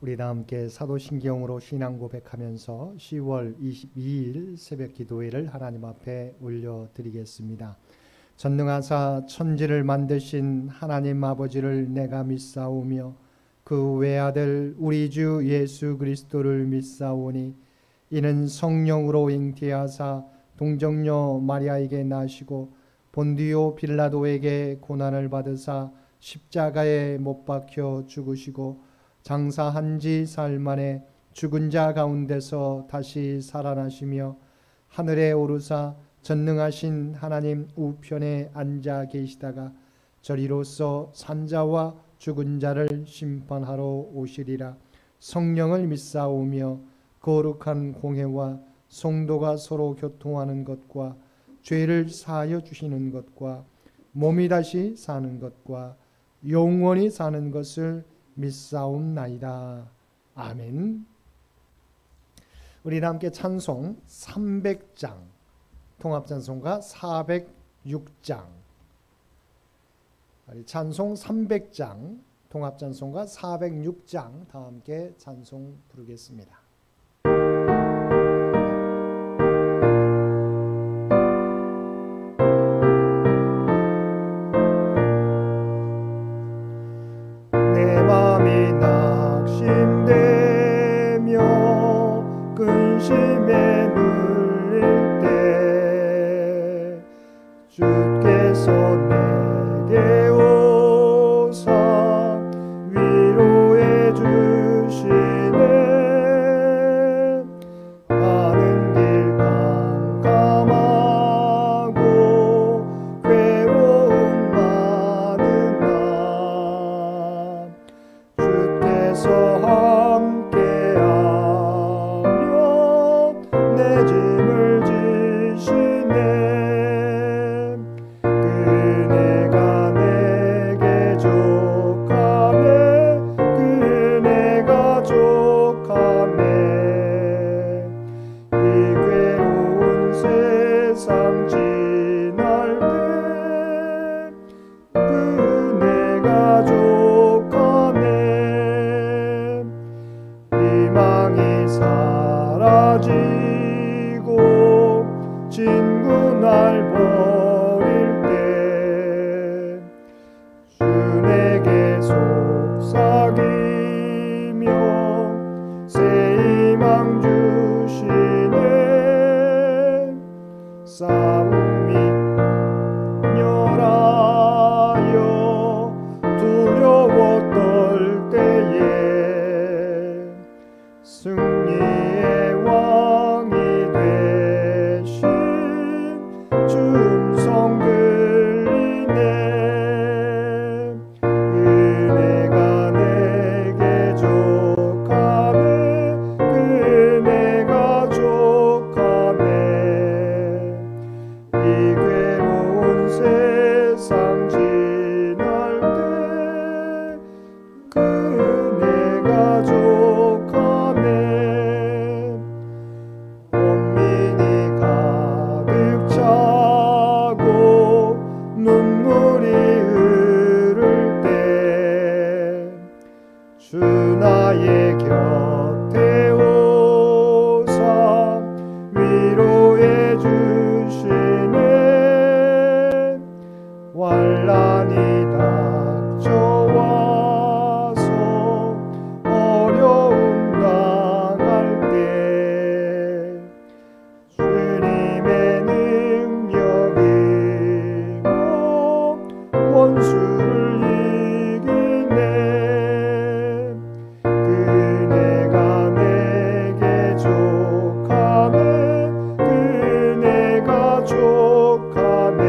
우리 다 함께 사도신경으로 신앙 고백하면서 10월 22일 새벽 기도회를 하나님 앞에 올려드리겠습니다. 전능하사 천지를 만드신 하나님 아버지를 내가 믿사오며 그 외아들 우리 주 예수 그리스도를 믿사오니 이는 성령으로 잉태하사 동정녀 마리아에게 나시고 본디오 빌라도에게 고난을 받으사 십자가에 못 박혀 죽으시고 장사한 지 사흘 만에 죽은 자 가운데서 다시 살아나시며 하늘에 오르사 전능하신 하나님 우편에 앉아 계시다가 저리로서 산자와 죽은 자를 심판하러 오시리라. 성령을 믿사오며 거룩한 공회와 성도가 서로 교통하는 것과 죄를 사하여 주시는 것과 몸이 다시 사는 것과 영원히 사는 것을 믿사옵나이다. 아멘. 우리 함께 찬송 300장, 통합찬송가 406장, 찬송 300장, 통합찬송가 406장 다 함께 찬송 부르겠습니다. 근심에 눌릴 때 주께서 내게 오사 위로해 주시네. 가는 길 깜깜하고 괴로움 많은 날 주께서 내 짐을 지시네. 그네가 내게 족하네. 그네가 족하네. 이 괴로운 세상 지날 때 그네가 족하네. 희망이 사라지고 친구 날 버릴 때 주 내게 속삭이며 새 희망 주시네. 싸움이 멸하여 두려워 떨 때에 승리의 왕이 되신 주 음성 들리네. 그네가 내게 족하네. 그네가 족하네. 이 괴로운 세상 지날 때 그네가 족하네. 온민이 가득 차고 눈물이 흐를 때 주 나의 곁에 오사 위로해 주시네. 환난이 닥쳐와서 어려움 당할 때 주님의 능력이고 원수를 이기네. 그네가 내게 족하네. 그네가 족하네.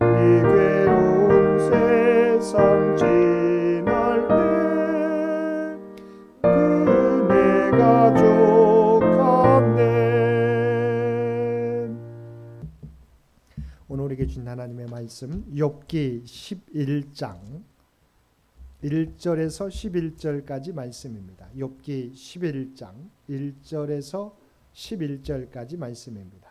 이 괴로운 세상 지날 때 그네가 족하네. 오늘 우리에게 주신 하나님의 말씀 욥기 11장 1절에서 11절까지 말씀입니다. 욥기 11장 1절에서 11절까지 말씀입니다.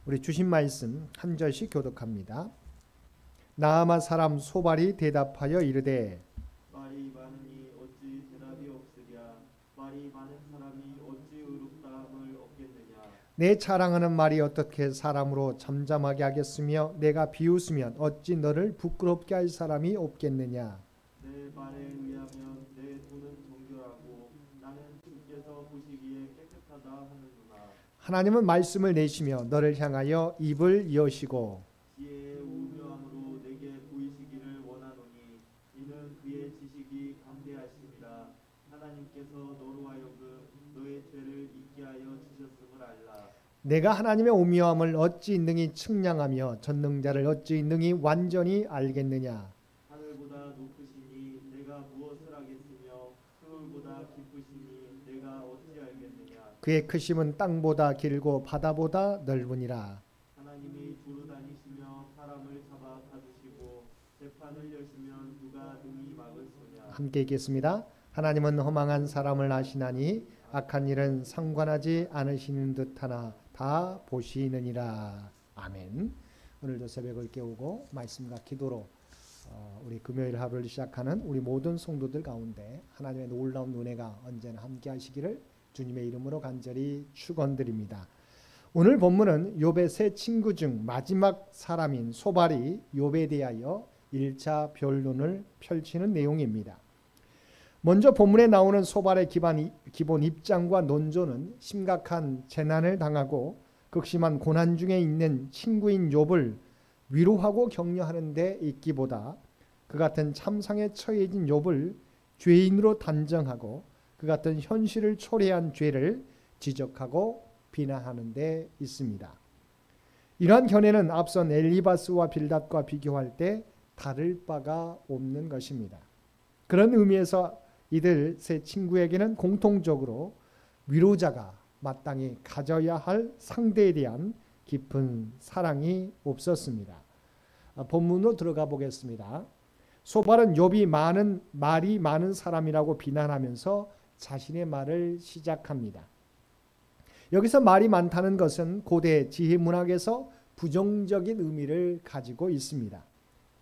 우리 주신 말씀 한 절씩 교독합니다. 나아마 사람 소발이 대답하여 이르되 말이 많으니 어찌 대답이 없으랴. 말이 많은 사람이 어찌 의롭다함을 얻겠느냐. 내 자랑하는 말이 어떻게 사람으로 잠잠하게 하겠으며 내가 비웃으면 어찌 너를 부끄럽게 할 사람이 없겠느냐. 내 말에 의하면 내 돈은 정결하고 나는 주께서 보시기에 깨끗하다 하는구나. 하나님은 말씀을 내시며 너를 향하여 입을 여시고 지혜의 우묘함으로 내게 보이시기를 원하노니 이는 그의 지식이 담대하심이라. 하나님께서 너로 하여금 너의 죄를 잊게 하여 주셨음을 알라. 내가 하나님의 오묘함을 어찌 능히 측량하며 전능자를 어찌 능히 완전히 알겠느냐. 하늘보다 높으시니 내가 무엇을 하겠으며 그물보다 깊으시니 내가 어찌 알겠느냐. 그의 크심은 땅보다 길고 바다보다 넓으니라. 하나님이 두루 다니시며 사람을 잡아 가두시고 재판을 여시면 누가 능히 막을소냐. 함께 읽겠습니다. 하나님은 허망한 사람을 아시나니 악한 일은 상관하지 않으시는 듯하나 다 보시느니라. 아멘. 오늘도 새벽을 깨우고 말씀과 기도로 우리 금요일 하루를 시작하는 우리 모든 성도들 가운데 하나님의 놀라운 은혜가 언제나 함께 하시기를 주님의 이름으로 간절히 축원드립니다. 오늘 본문은 욥의 세 친구 중 마지막 사람인 소발이 욥에 대하여 1차 변론을 펼치는 내용입니다. 먼저 본문에 나오는 소발의 기본 입장과 논조는 심각한 재난을 당하고 극심한 고난 중에 있는 친구인 욥을 위로하고 격려하는 데 있기보다 그 같은 참상에 처해진 욥을 죄인으로 단정하고 그 같은 현실을 초래한 죄를 지적하고 비난하는 데 있습니다. 이러한 견해는 앞선 엘리바스와 빌닷과 비교할 때 다를 바가 없는 것입니다. 그런 의미에서 이들 세 친구에게는 공통적으로 위로자가 마땅히 가져야 할 상대에 대한 깊은 사랑이 없었습니다. 본문으로 들어가 보겠습니다. 소발은 욥이 말이 많은 사람이라고 비난하면서 자신의 말을 시작합니다. 여기서 말이 많다는 것은 고대 지혜 문학에서 부정적인 의미를 가지고 있습니다.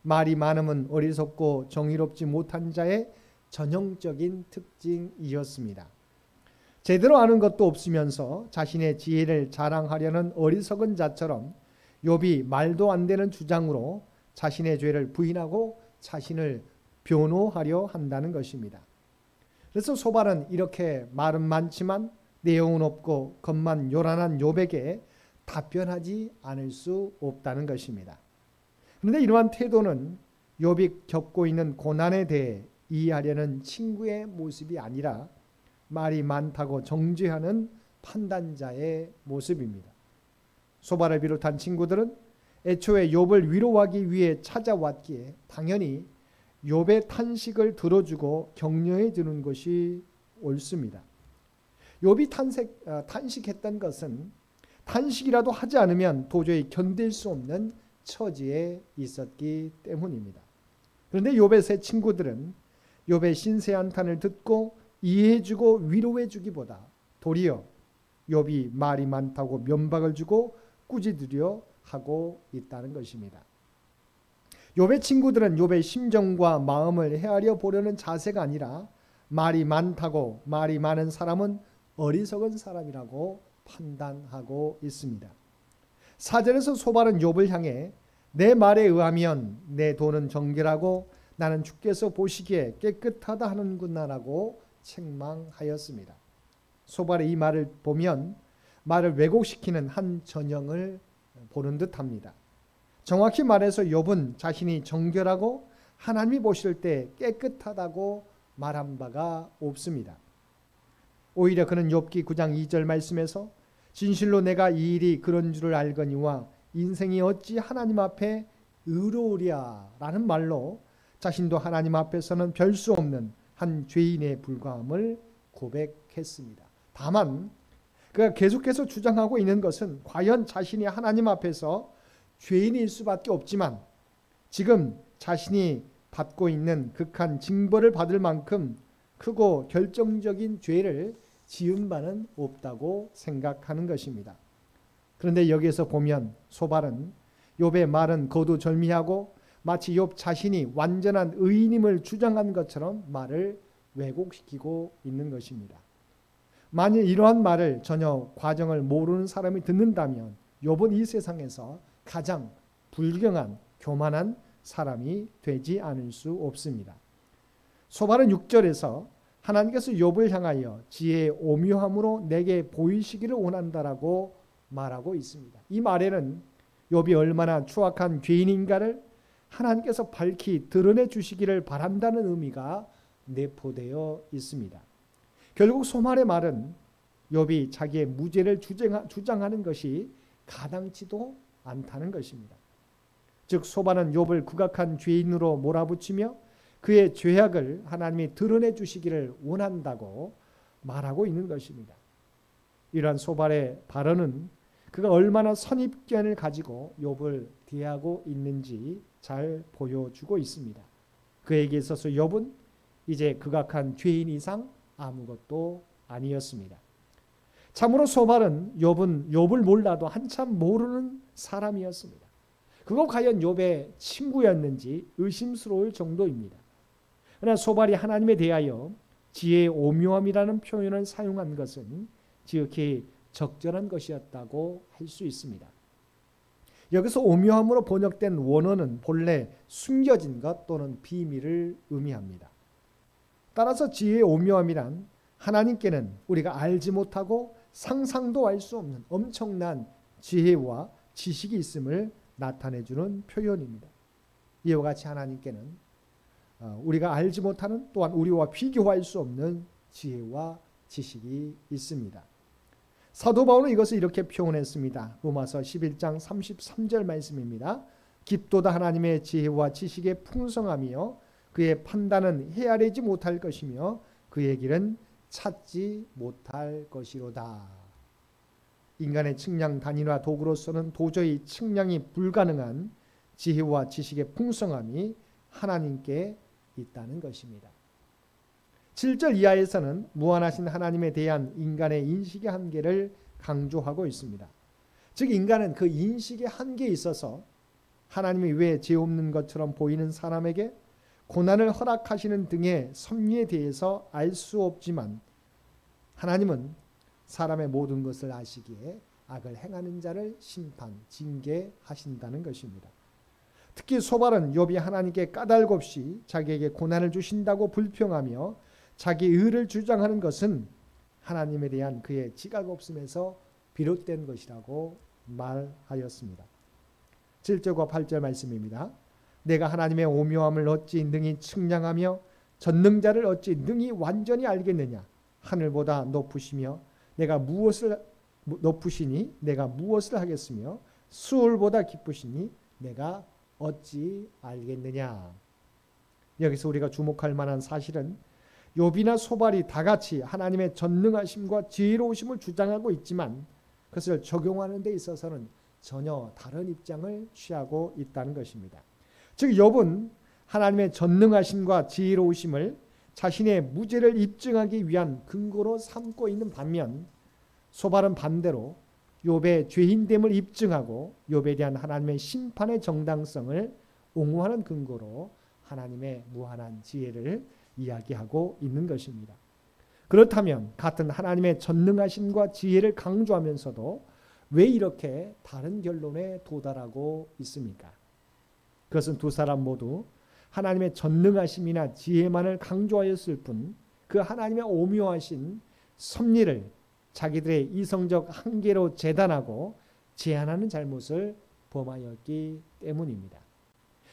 말이 많음은 어리석고 정의롭지 못한 자의 전형적인 특징이었습니다. 제대로 아는 것도 없으면서 자신의 지혜를 자랑하려는 어리석은 자처럼 욥이 말도 안 되는 주장으로 자신의 죄를 부인하고 자신을 변호하려 한다는 것입니다. 그래서 소발은 이렇게 말은 많지만 내용은 없고 겉만 요란한 욥에게 답변하지 않을 수 없다는 것입니다. 그런데 이러한 태도는 욥이 겪고 있는 고난에 대해 이해하려는 친구의 모습이 아니라 말이 많다고 정죄하는 판단자의 모습입니다. 소발을 비롯한 친구들은 애초에 욥을 위로하기 위해 찾아왔기에 당연히 욥의 탄식을 들어주고 격려해 주는 것이 옳습니다. 욥이 탄식했던 것은 탄식이라도 하지 않으면 도저히 견딜 수 없는 처지에 있었기 때문입니다. 그런데 욥의 세 친구들은 욥의 신세한탄을 듣고 이해해주고 위로해주기보다 도리어 욥이 말이 많다고 면박을 주고 꾸짖으려 하고 있다는 것입니다. 욥의 친구들은 욥의 심정과 마음을 헤아려 보려는 자세가 아니라 말이 많다고 말이 많은 사람은 어리석은 사람이라고 판단하고 있습니다. 4절에서 소발은 욥을 향해 내 말에 의하면 내 돈은 정결하고 나는 주께서 보시기에 깨끗하다 하는구나라고 책망하였습니다. 소발의 이 말을 보면 말을 왜곡시키는 한 전형을 보는 듯합니다. 정확히 말해서 욥은 자신이 정결하고 하나님이 보실 때 깨끗하다고 말한 바가 없습니다. 오히려 그는 욥기 9장 2절 말씀에서 진실로 내가 이 일이 그런 줄을 알거니와 인생이 어찌 하나님 앞에 의로우랴 라는 말로 자신도 하나님 앞에서는 별 수 없는 한 죄인에 불과함을 고백했습니다. 다만 그가 계속해서 주장하고 있는 것은 과연 자신이 하나님 앞에서 죄인일 수밖에 없지만 지금 자신이 받고 있는 극한 징벌을 받을 만큼 크고 결정적인 죄를 지은 바는 없다고 생각하는 것입니다. 그런데 여기에서 보면 소발은 욥의 말은 거두절미하고 마치 욥 자신이 완전한 의인임을 주장한 것처럼 말을 왜곡시키고 있는 것입니다. 만일 이러한 말을 전혀 과정을 모르는 사람이 듣는다면 욥은 이 세상에서 가장 불경한 교만한 사람이 되지 않을 수 없습니다. 소발은 6절에서 하나님께서 욥을 향하여 지혜의 오묘함으로 내게 보이시기를 원한다라고 말하고 있습니다. 이 말에는 욥이 얼마나 추악한 죄인인가를 하나님께서 밝히 드러내 주시기를 바란다는 의미가 내포되어 있습니다. 결국 소말의 말은 욥이 자기의 무죄를 주장하는 것이 가당치도 않다는 것입니다. 즉 소발은 욥을 극악한 죄인으로 몰아붙이며 그의 죄악을 하나님이 드러내 주시기를 원한다고 말하고 있는 것입니다. 이러한 소발의 발언은 그가 얼마나 선입견을 가지고 욥을 대하고 있는지 잘 보여주고 있습니다. 그에게 있어서 욥은 이제 극악한 죄인 이상 아무것도 아니었습니다. 참으로 소발은 욥을 몰라도 한참 모르는 사람이었습니다. 그가 과연 욥의 친구였는지 의심스러울 정도입니다. 그러나 소발이 하나님에 대하여 지혜의 오묘함이라는 표현을 사용한 것은 지극히 적절한 것이었다고 할 수 있습니다. 여기서 오묘함으로 번역된 원어는 본래 숨겨진 것 또는 비밀을 의미합니다. 따라서 지혜의 오묘함이란 하나님께는 우리가 알지 못하고 상상도 할 수 없는 엄청난 지혜와 지식이 있음을 나타내주는 표현입니다. 이와 같이 하나님께는 우리가 알지 못하는 또한 우리와 비교할 수 없는 지혜와 지식이 있습니다. 사도 바울은 이것을 이렇게 표현했습니다. 로마서 11장 33절 말씀입니다. 깊도다 하나님의 지혜와 지식의 풍성함이요 그의 판단은 헤아리지 못할 것이며 그의 길은 찾지 못할 것이로다. 인간의 측량 단위나 도구로서는 도저히 측량이 불가능한 지혜와 지식의 풍성함이 하나님께 있다는 것입니다. 7절 이하에서는 무한하신 하나님에 대한 인간의 인식의 한계를 강조하고 있습니다. 즉 인간은 그 인식의 한계에 있어서 하나님이 왜 죄 없는 것처럼 보이는 사람에게 고난을 허락하시는 등의 섭리에 대해서 알 수 없지만 하나님은 사람의 모든 것을 아시기에 악을 행하는 자를 심판, 징계하신다는 것입니다. 특히 소발은 욥이 하나님께 까닭 없이 자기에게 고난을 주신다고 불평하며 자기 의를 주장하는 것은 하나님에 대한 그의 지각 없음에서 비롯된 것이라고 말하였습니다. 7절과 8절 말씀입니다. 내가 하나님의 오묘함을 어찌 능히 측량하며 전능자를 어찌 능히 완전히 알겠느냐. 하늘보다 높으시며 내가 무엇을 높으시니 내가 무엇을 하겠으며 수월보다 깊으시니 내가 어찌 알겠느냐. 여기서 우리가 주목할 만한 사실은 욥이나 소발이 다 같이 하나님의 전능하심과 지혜로우심을 주장하고 있지만 그것을 적용하는 데 있어서는 전혀 다른 입장을 취하고 있다는 것입니다. 즉 욥은 하나님의 전능하심과 지혜로우심을 자신의 무죄를 입증하기 위한 근거로 삼고 있는 반면 소발은 반대로 욥의 죄인됨을 입증하고 욥에 대한 하나님의 심판의 정당성을 옹호하는 근거로 하나님의 무한한 지혜를 이야기하고 있는 것입니다. 그렇다면 같은 하나님의 전능하심과 지혜를 강조하면서도 왜 이렇게 다른 결론에 도달하고 있습니까? 그것은 두 사람 모두 하나님의 전능하심이나 지혜만을 강조하였을 뿐 그 하나님의 오묘하신 섭리를 자기들의 이성적 한계로 재단하고 제한하는 잘못을 범하였기 때문입니다.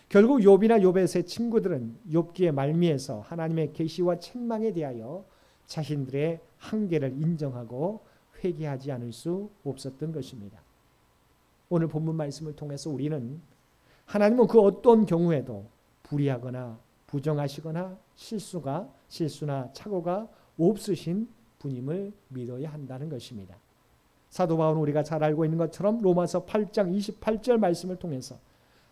결국 욥이나 욥의 세 친구들은 욥기의 말미에서 하나님의 계시와 책망에 대하여 자신들의 한계를 인정하고 회개하지 않을 수 없었던 것입니다. 오늘 본문 말씀을 통해서 우리는 하나님은 그 어떤 경우에도 불의하거나 부정하시거나 실수나 착오가 없으신 분임을 믿어야 한다는 것입니다. 사도 바울은 우리가 잘 알고 있는 것처럼 로마서 8장 28절 말씀을 통해서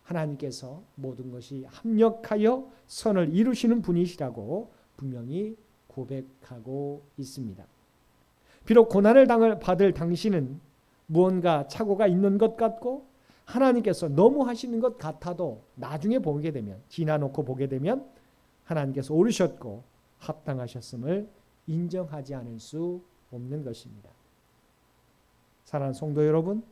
하나님께서 모든 것이 합력하여 선을 이루시는 분이시라고 분명히 고백하고 있습니다. 비록 고난을 받을 당신은 무언가 착오가 있는 것 같고 하나님께서 너무 하시는 것 같아도 나중에 보게 되면, 지나놓고 보게 되면 하나님께서 옳으셨고 합당하셨음을 인정하지 않을 수 없는 것입니다. 사랑하는 성도 여러분,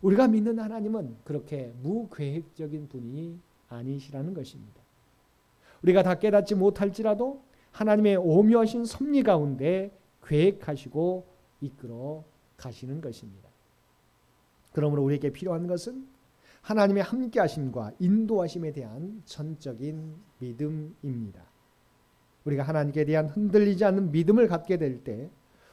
우리가 믿는 하나님은 그렇게 무계획적인 분이 아니시라는 것입니다. 우리가 다 깨닫지 못할지라도 하나님의 오묘하신 섭리 가운데 계획하시고 이끌어 가시는 것입니다. 그러므로 우리에게 필요한 것은 하나님의 함께하심과 인도하심에 대한 전적인 믿음입니다. 우리가 하나님께 대한 흔들리지 않는 믿음을 갖게 될 때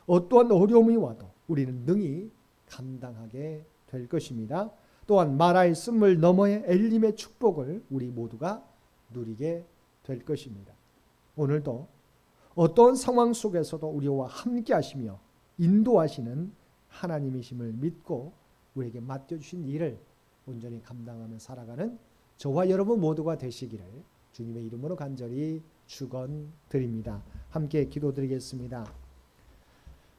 어떠한 어려움이 와도 우리는 능히 감당하게 될 것입니다. 또한 마라의 쓴물 너머의 엘림의 축복을 우리 모두가 누리게 될 것입니다. 오늘도 어떤 상황 속에서도 우리와 함께 하시며 인도하시는 하나님이심을 믿고 우리에게 맡겨주신 일을 온전히 감당하며 살아가는 저와 여러분 모두가 되시기를 주님의 이름으로 간절히 축원드립니다. 함께 기도드리겠습니다.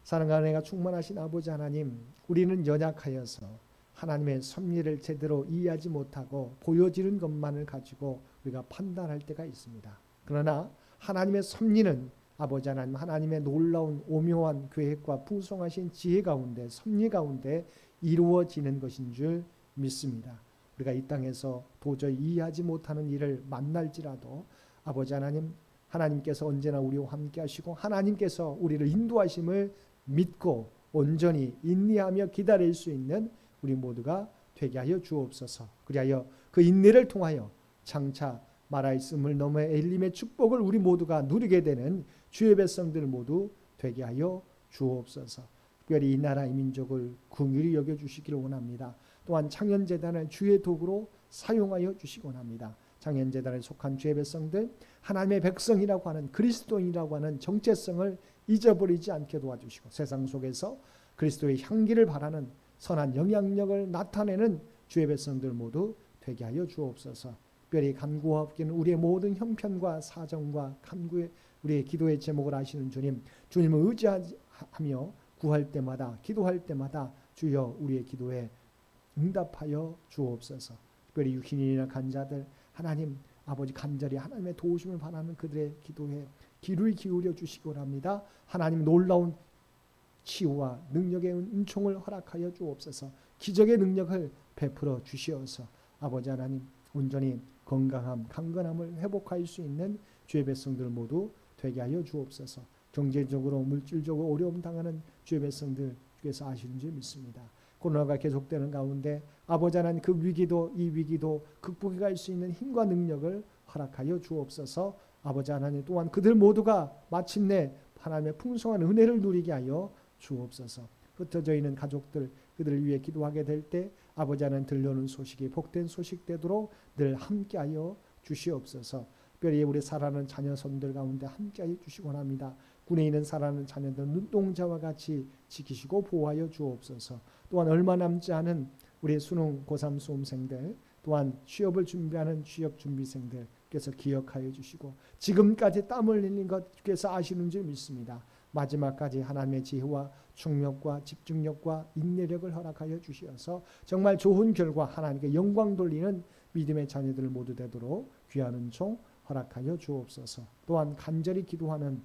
사랑과 은혜가 충만하신 아버지 하나님, 우리는 연약하여서 하나님의 섭리를 제대로 이해하지 못하고 보여지는 것만을 가지고 우리가 판단할 때가 있습니다. 그러나 하나님의 섭리는 아버지 하나님, 하나님의 놀라운 오묘한 계획과 풍성하신 지혜 가운데, 섭리 가운데 이루어지는 것인 줄 믿습니다. 우리가 이 땅에서 도저히 이해하지 못하는 일을 만날지라도 아버지 하나님, 하나님께서 언제나 우리와 함께 하시고 하나님께서 우리를 인도하심을 믿고 온전히 인내하며 기다릴 수 있는 우리 모두가 되게 하여 주옵소서. 그리하여 그 인내를 통하여 장차 마라의 쓴물 너머의 엘림의 축복을 우리 모두가 누리게 되는 주의 백성들 모두 되게 하여 주옵소서. 특별히 이 나라 이 민족을 긍휼히 여겨주시기를 원합니다. 또한 창현재단을 주의 도구로 사용하여 주시기 원합니다. 창현재단에 속한 주의 백성들, 하나님의 백성이라고 하는 그리스도인이라고 하는 정체성을 잊어버리지 않게 도와주시고 세상 속에서 그리스도의 향기를 바라는 선한 영향력을 나타내는 주의 백성들 모두 되게 하여 주옵소서. 특별히 간구와 없기는 우리의 모든 형편과 사정과 간구의 우리의 기도의 제목을 아시는 주님, 주님을 의지하며 구할 때마다 기도할 때마다 주여 우리의 기도에 응답하여 주옵소서. 특별히 육신이나 간자들 하나님 아버지 간절히 하나님의 도우심을 바라는 그들의 기도에 귀를 기울여 주시기 원합니다. 하나님 놀라운 치유와 능력의 은총을 허락하여 주옵소서. 기적의 능력을 베풀어 주시어서 아버지 하나님 온전히 건강함, 강건함을 회복할 수 있는 주의 백성들 모두 되게 하여 주옵소서. 경제적으로 물질적으로 어려움 당하는 주의 백성들 주께서 아시는 줄 믿습니다. 코로나가 계속되는 가운데 아버지 하나님 그 위기도 이 위기도 극복해 갈 수 있는 힘과 능력을 허락하여 주옵소서. 아버지 하나님 또한 그들 모두가 마침내 하나님의 풍성한 은혜를 누리게 하여 주옵소서. 흩어져 있는 가족들 그들을 위해 기도하게 될 때 아버지 하나님 들려오는 소식이 복된 소식 되도록 늘 함께하여 주시옵소서. 특별히 우리 사랑하는 자녀손들 가운데 함께하여 주시기 원합니다. 군에 있는 사랑하는 자녀들 눈동자와 같이 지키시고 보호하여 주옵소서. 또한 얼마 남지 않은 우리 수능 고3 수험생들 또한 취업을 준비하는 취업준비생들께서 기억하여 주시고 지금까지 땀을 흘린 것 주께서 아시는 줄 믿습니다. 마지막까지 하나님의 지혜와 충력과 집중력과 인내력을 허락하여 주시어서 정말 좋은 결과 하나님께 영광 돌리는 믿음의 자녀들 모두 되도록 귀한 은총 허락하여 주옵소서. 또한 간절히 기도하는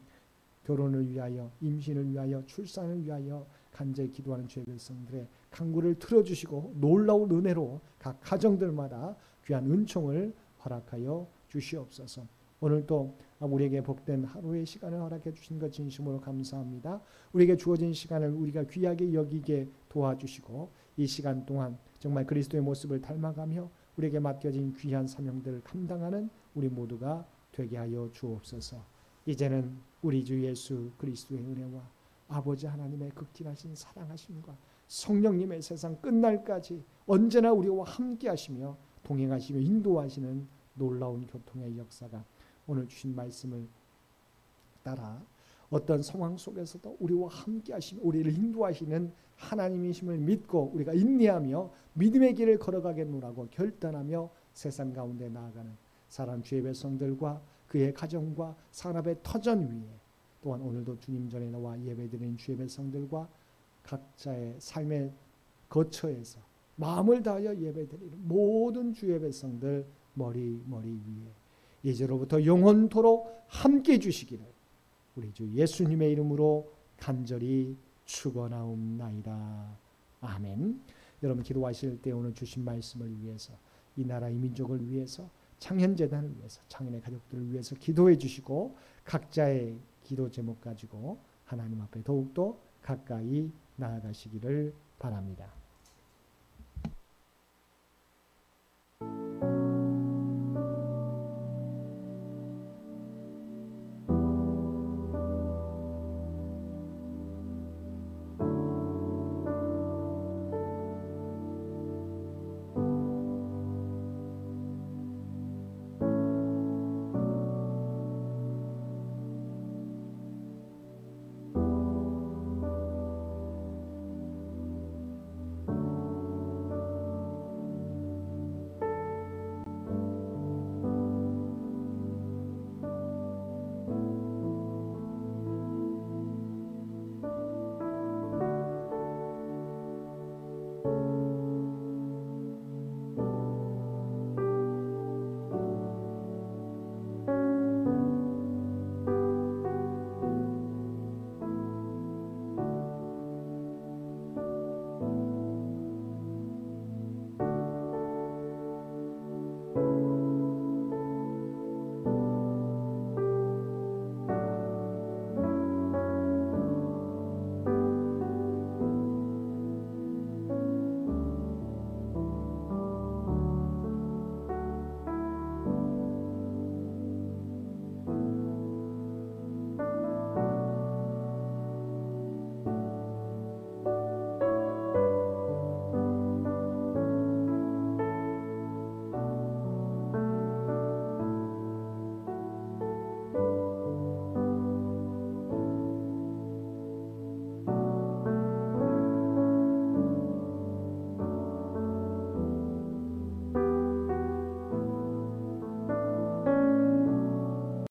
결혼을 위하여 임신을 위하여 출산을 위하여 간절히 기도하는 주의 백성들의 간구를 들어주시고 놀라운 은혜로 각 가정들마다 귀한 은총을 허락하여 주시옵소서. 오늘도 우리에게 복된 하루의 시간을 허락해 주신 것 진심으로 감사합니다. 우리에게 주어진 시간을 우리가 귀하게 여기게 도와주시고 이 시간 동안 정말 그리스도의 모습을 닮아가며 우리에게 맡겨진 귀한 사명들을 감당하는 우리 모두가 되게 하여 주옵소서. 이제는 우리 주 예수 그리스도의 은혜와 아버지 하나님의 극진하신 사랑하심과 성령님의 세상 끝날까지 언제나 우리와 함께 하시며 동행하시며 인도하시는 놀라운 교통의 역사가 오늘 주신 말씀을 따라 어떤 상황 속에서도 우리와 함께 하시며 우리를 인도하시는 하나님이심을 믿고 우리가 인내하며 믿음의 길을 걸어가겠노라고 결단하며 세상 가운데 나아가는 사람 주의 백성들과 그의 가정과 산업의 터전 위에 또한 오늘도 주님 전에 나와 예배드리는 주의 백성들과 각자의 삶의 거처에서 마음을 다하여 예배드리는 모든 주의 백성들 머리 위에 이제로부터 영원토록 함께 해주시기를 우리 주 예수님의 이름으로 간절히 축원하옵나이다. 아멘. 여러분 기도하실 때 오늘 주신 말씀을 위해서 이 나라 이 민족을 위해서 창현재단을 위해서 창현의 가족들을 위해서 기도해 주시고 각자의 기도 제목 가지고 하나님 앞에 더욱더 가까이 나아가시기를 바랍니다.